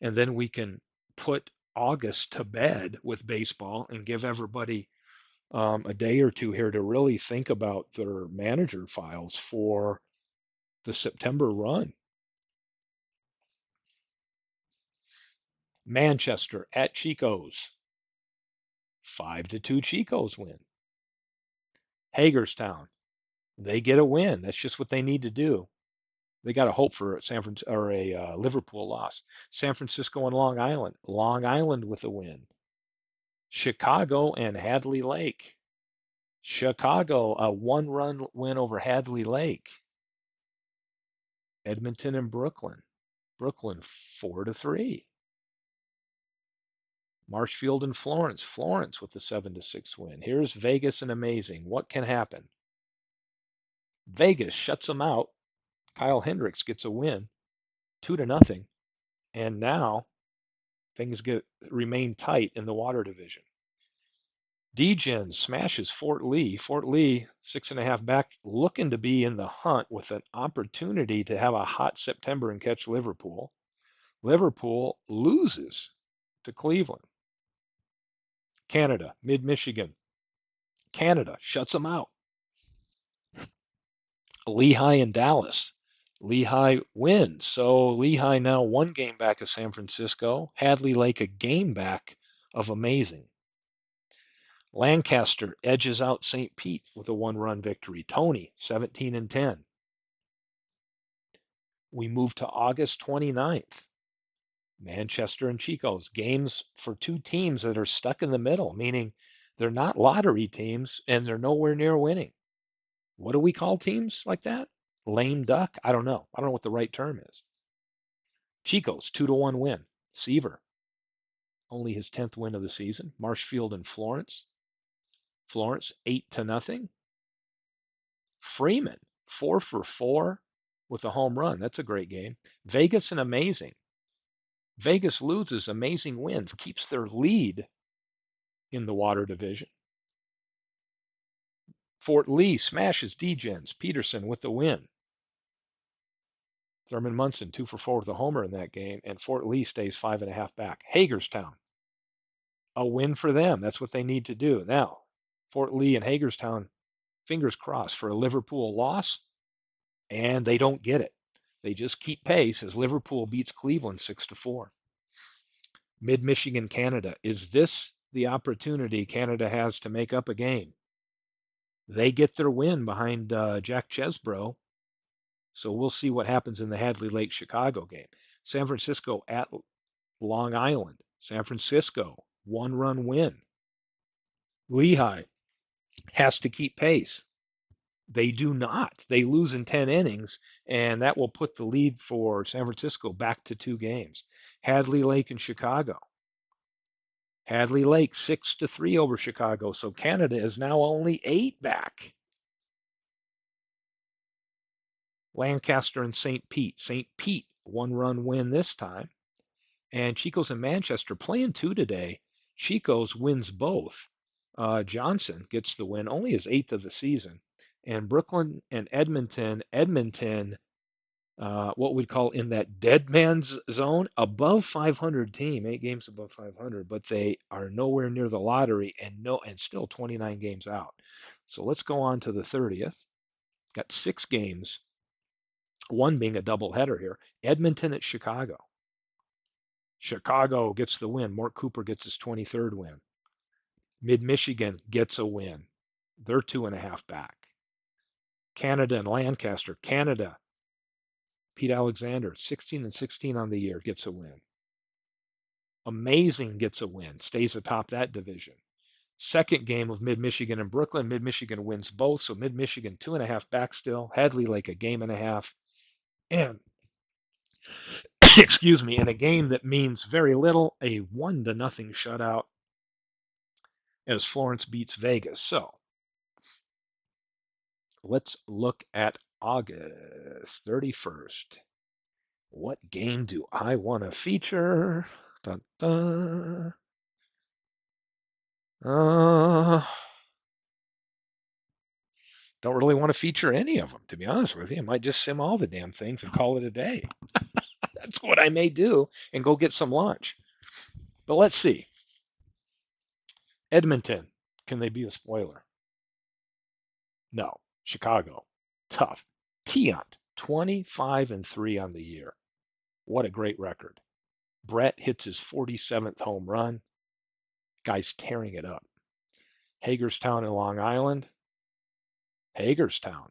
and then we can put August to bed with baseball and give everybody a day or two here to really think about their manager files for the September run. Manchester at Chico's. 5-2 Chico's win. Hagerstown, they get a win. That's just what they need to do. They got to hope for San Francisco or a Liverpool loss. San Francisco and Long Island. Long Island with a win. Chicago and Hadley Lake. Chicago, a one-run win over Hadley Lake. Edmonton and Brooklyn. Brooklyn 4-3. Marshfield and Florence. Florence with the 7-6 win. Here's Vegas and Amazing. What can happen? Vegas shuts them out. Kyle Hendricks gets a win, 2-0, and now things remain tight in the water division. DGen smashes Fort Lee. Fort Lee 6.5 back, looking to be in the hunt with an opportunity to have a hot September and catch Liverpool. Liverpool loses to Cleveland. Canada, Mid-Michigan. Canada shuts them out. Lehigh and Dallas. Lehigh wins. So Lehigh now 1 game back of San Francisco. Hadley Lake a game back of Amazing. Lancaster edges out St. Pete with a 1-run victory. Tony 17-10. We move to August 29th. Manchester and Chico's. Games for 2 teams that are stuck in the middle, meaning they're not lottery teams and they're nowhere near winning. What do we call teams like that? Lame duck? I don't know. I don't know what the right term is. Chico's 2-1 win. Seaver, only his 10th win of the season. Marshfield and Florence. Florence 8-0. Freeman 4-for-4 with a home run. That's a great game. Vegas and Amazing. Vegas loses. Amazing wins. Keeps their lead in the water division. Fort Lee smashes DGens. Peterson with the win. Thurman Munson 2-for-4 with a homer in that game, and Fort Lee stays 5.5 back. Hagerstown, a win for them. That's what they need to do. Now, Fort Lee and Hagerstown, fingers crossed for a Liverpool loss, and they don't get it. They just keep pace as Liverpool beats Cleveland 6-4. Mid-Michigan, Canada. Is this the opportunity Canada has to make up a game? They get their win behind Jack Chesbro. So we'll see what happens in the Hadley Lake Chicago game. San Francisco at Long Island. San Francisco, 1-run win. Lehigh has to keep pace. They do not. They lose in 10 innings, and that will put the lead for San Francisco back to 2 games. Hadley Lake and Chicago. Hadley Lake 6-3 over Chicago, so Canada is now only 8 back. Lancaster and St. Pete. St. Pete, 1-run win this time. And Chico's and Manchester playing 2 today. Chico's wins both. Johnson gets the win, only his 8th of the season. And Brooklyn and Edmonton, what we'd call in that dead man's zone, above 500 team, 8 games above 500, but they are nowhere near the lottery and still 29 games out. So let's go on to the 30th. Got 6 games, 1 being a doubleheader here. Edmonton at Chicago. Chicago gets the win. Mort Cooper gets his 23rd win. Mid-Michigan gets a win. They're 2.5 back. Canada and Lancaster. Canada, Pete Alexander, 16-16 on the year, gets a win. Amazing gets a win, stays atop that division. Second game of Mid-Michigan and Brooklyn. Mid-Michigan wins both, so Mid-Michigan 2.5 back still. Hadley Lake a game and a half. And excuse me, in a game that means very little, a 1-0 shutout as Florence beats Vegas. So let's look at August 31st. What game do I want to feature? Dun, dun. Don't really want to feature any of them, to be honest with you. I might just sim all the damn things and call it a day. That's what I may do and go get some lunch. But let's see. Edmonton, can they be a spoiler? No. Chicago, tough. Tiant, 25-3 on the year. What a great record. Brett hits his 47th home run. Guy's tearing it up. Hagerstown in Long Island. Hagerstown.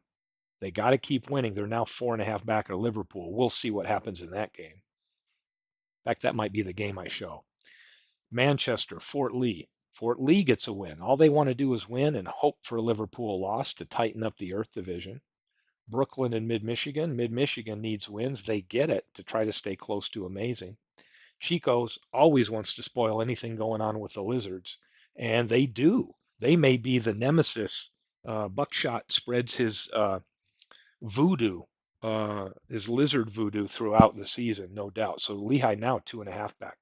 They got to keep winning. They're now 4.5 back of Liverpool. We'll see what happens in that game. In fact, that might be the game I show. Manchester, Fort Lee. Fort Lee gets a win. All they want to do is win and hope for a Liverpool loss to tighten up the Earth Division. Brooklyn and Mid-Michigan. Mid-Michigan needs wins. They get it to try to stay close to amazing. Chico's always wants to spoil anything going on with the Lizards, and they do. They may be the nemesis. Buckshot spreads voodoo, his lizard voodoo throughout the season, no doubt. So Lehigh now 2.5 back.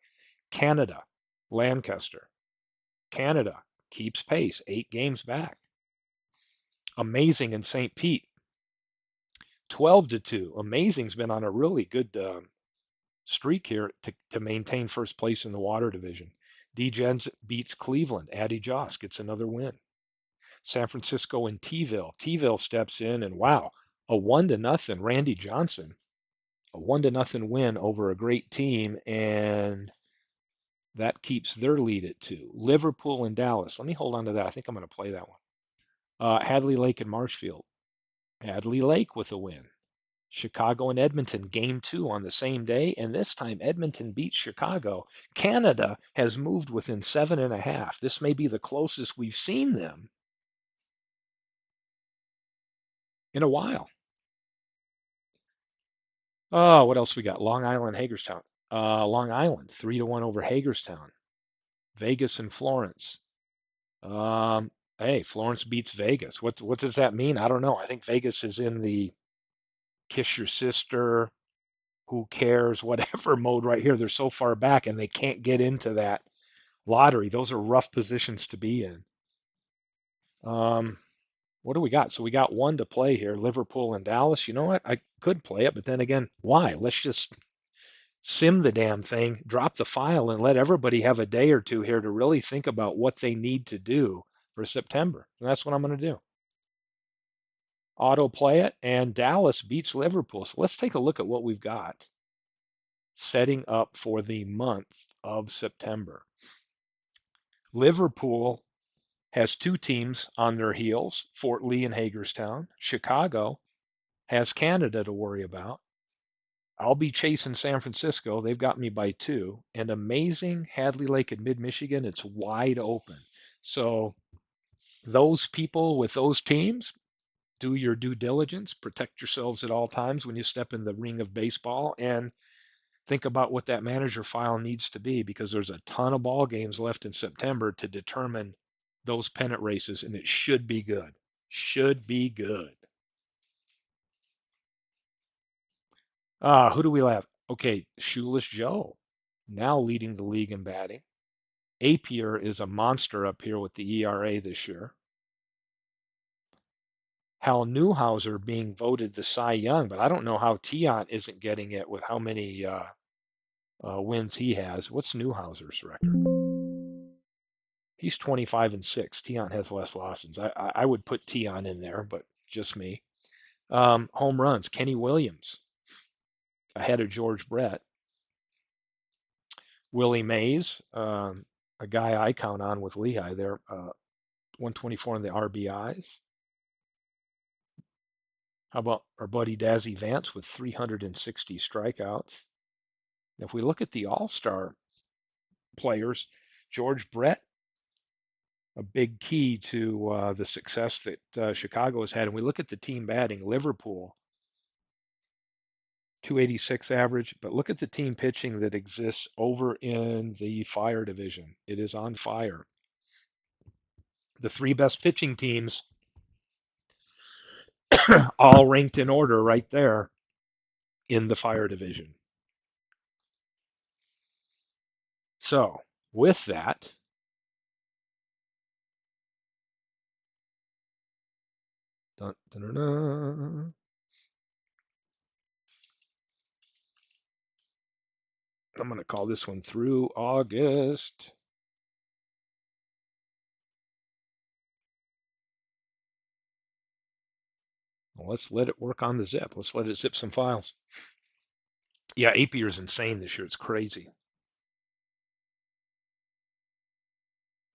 Canada, Lancaster. Canada keeps pace, 8 games back. Amazing in St. Pete, 12-2. Amazing's been on a really good streak here to maintain first place in the water division. DGens beats Cleveland. Addy Joss gets another win. San Francisco and T-ville. T-ville steps in and wow, a 1-0. Randy Johnson, a 1-0 win over a great team, and that keeps their lead at 2. Liverpool and Dallas. Let me hold on to that. I think I'm going to play that one. Hadley Lake and Marshfield. Hadley Lake with a win. Chicago and Edmonton, game 2 on the same day, and this time Edmonton beats Chicago. Canada has moved within 7.5. This may be the closest we've seen them in a while. Oh, what else we got? Long Island, Hagerstown. Long Island, 3-1 over Hagerstown. Vegas and Florence. Hey, Florence beats Vegas. What does that mean? I don't know. I think Vegas is in the kiss your sister, who cares, whatever mode right here. They're so far back and they can't get into that lottery. Those are rough positions to be in. What do we got? So we got one to play here, Liverpool and Dallas. You know what? I could play it, but then again, why? Let's just sim the damn thing, drop the file, and let everybody have a day or two here to really think about what they need to do for September. And that's what I'm going to do. Auto play it, and Dallas beats Liverpool. So let's take a look at what we've got setting up for the month of September. Liverpool has 2 teams on their heels, Fort Lee and Hagerstown. Chicago has Canada to worry about. I'll be chasing San Francisco. They've got me by 2. And amazing Hadley Lake in mid-Michigan, it's wide open. So those people with those teams, do your due diligence, protect yourselves at all times when you step in the ring of baseball, and think about what that manager file needs to be, because there's a ton of ball games left in September to determine those pennant races, and it should be good. Should be good. Who do we have? Okay, Shoeless Joe, now leading the league in batting. Apier is a monster up here with the ERA this year. Hal Newhouser being voted the Cy Young, but I don't know how Tiant isn't getting it with how many wins he has. What's Newhouser's record? He's 25-6. Tiant has less losses. I would put Tiant in there, but just me. Home runs. Kenny Williams ahead of George Brett. Willie Mays, a guy I count on with Lehigh there, 124 in the RBIs. How about our buddy Dazzy Vance with 360 strikeouts? If we look at the All-Star players, George Brett, a big key to the success that Chicago has had. And we look at the team batting, Liverpool, 286 average, but look at the team pitching that exists over in the Fire division. It is on fire. The 3 best pitching teams all ranked in order right there in the Fire division. So with that, Dun, dun, dun, dun. I'm going to call this one through August. Well, let's let it work on the zip. Let's let it zip some files. Yeah, Apier is insane this year. It's crazy.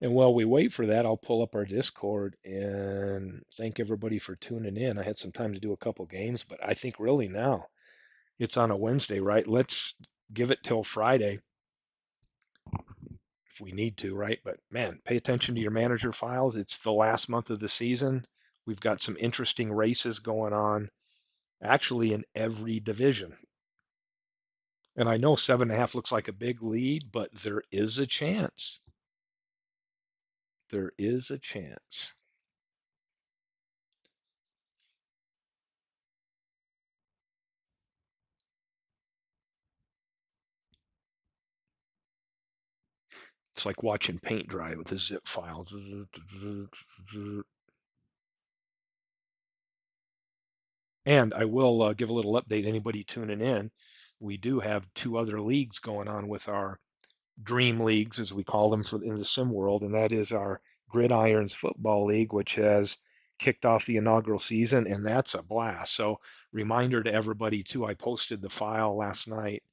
And while we wait for that, I'll pull up our Discord and thank everybody for tuning in. I had some time to do a couple games, but I think really now it's on a Wednesday, right? Let's give it till Friday if we need to, right? But man, pay attention to your manager files. It's the last month of the season. We've got some interesting races going on actually in every division. And I know 7.5 looks like a big lead, but there is a chance. There is a chance. It's like watching paint dry with a zip file. And I will give a little update. Anybody tuning in, we do have two other leagues going on with our dream leagues, as we call them, in the sim world, and that is our Gridirons Football League, which has kicked off the inaugural season, and that's a blast. So, reminder to everybody too. I posted the file last night.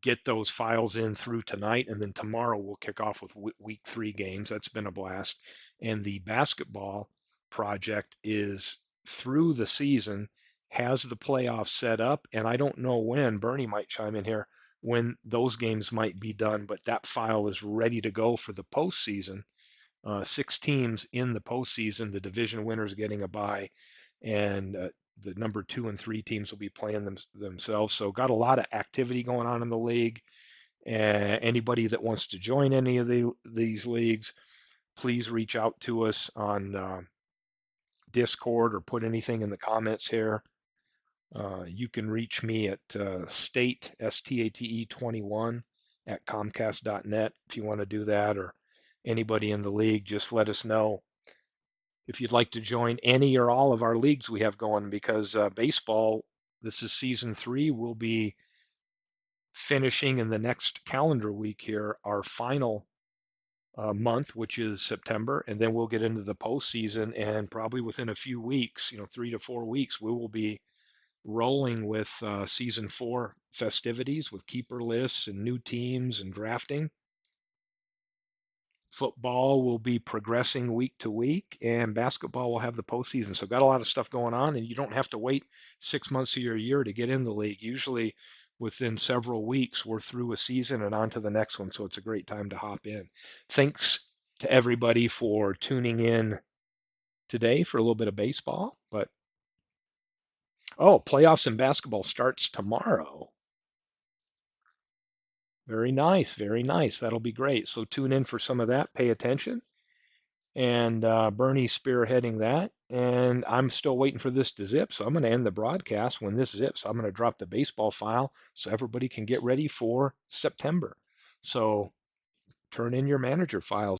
Get those files in through tonight, and then tomorrow we'll kick off with week 3 games. That's been a blast. And the basketball project is through the season, has the playoffs set up, and I don't know when, Bernie might chime in here, when those games might be done, but that file is ready to go for the postseason. 6 teams in the postseason, the division winners getting a bye, and the number 2 and 3 teams will be playing themselves. So got a lot of activity going on in the league. Anybody that wants to join any of these leagues, please reach out to us on Discord or put anything in the comments here. You can reach me at STATE 21 at Comcast.net if you want to do that, or anybody in the league, just let us know if you'd like to join any or all of our leagues we have going, because baseball, this is season 3. We'll be finishing in the next calendar week here our final month, which is September, and then we'll get into the postseason. And probably within a few weeks, 3 to 4 weeks, we will be rolling with season 4 festivities with keeper lists and new teams and drafting. Football will be progressing week to week, and basketball will have the postseason. So, got a lot of stuff going on, and you don't have to wait 6 months of your year to get in the league. Usually, within several weeks, we're through a season and on to the next one. So, it's a great time to hop in. Thanks to everybody for tuning in today for a little bit of baseball. But, playoffs in basketball starts tomorrow. Very nice, very nice. That'll be great. So, tune in for some of that. Pay attention. And Bernie's spearheading that. And I'm still waiting for this to zip. So I'm going to end the broadcast when this zips. I'm going to drop the baseball file so everybody can get ready for September. So turn in your manager files.